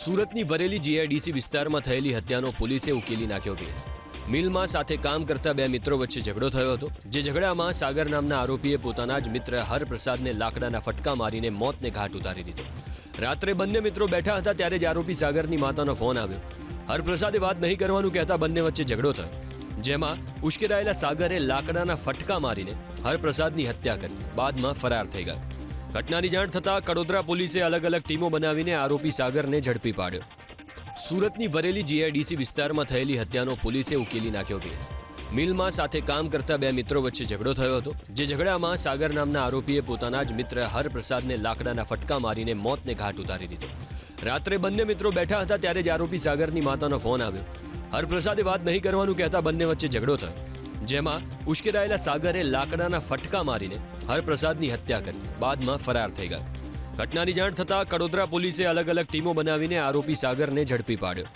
સુરતની વરેલી જીઆઈડીસી વિસ્તારમાં થયેલી હત્યાનો પોલીસે ઉકેલી નાખ્યો ભેદ. મિલમાં સાથે કામ કરતા બે મિત્રો વચ્ચે ઝઘડો થયો હતો. જે ઝઘડામાં સાગર નામના આરોપીએ પોતાના જ મિત્ર હરપ્રસાદને લાકડાના ફટકા મારીને મોતને ઘાટ ઉતારી દીધો. રાત્રે બંને મિત્રો બેઠા હતા ત્યારે જ આરોપી સાગરની માતાનો ફોન આવ્યો. હરપ્રસાદે વાત નહીં કરવાનું કહેતા બંને વચ્ચે ઝઘડો થયો, જેમાં ઉશ્કેરાયેલા સાગરે લાકડાના ફટકા મારીને હરપ્રસાદની હત્યા કરી બાદમાં ફરાર થઈ ગયો. ઘટનાની જાણ થતાં કડોદરા પોલીસે અલગ અલગ ટીમો બનાવીને આરોપી સાગરને ઝડપી પાડ્યો. સુરતની વરેલી જીઆઈડીસી વિસ્તારમાં થયેલી હત્યાનો પોલીસે ઉકેલી નાખ્યો ભેદ. મિલમાં સાથે કામ કરતા બે મિત્રો વચ્ચે ઝઘડો થયો હતો. જે ઝઘડામાં સાગર નામના આરોપીએ પોતાના જ મિત્ર હરપ્રસાદને લાકડાના ફટકા મારીને મોતને ઘાટ ઉતારી દીધો. રાત્રે બંને મિત્રો બેઠા હતા ત્યારે જ આરોપી સાગરની માતાનો ફોન આવ્યો. હરપ્રસાદે વાત નહીં કરવાનું કહેતા બંને વચ્ચે ઝઘડો થયો, જેમાં ઉશ્કેરાયેલા સાગરે લાકડાના ફટકા મારીને હરપ્રસાદની હત્યા કરી બાદમાં ફરાર થઈ ગયો. ઘટનાની જાણ થતાં કડોદરા પોલીસે અલગ અલગ ટીમો બનાવીને આરોપી સાગરને ઝડપી પાડ્યો.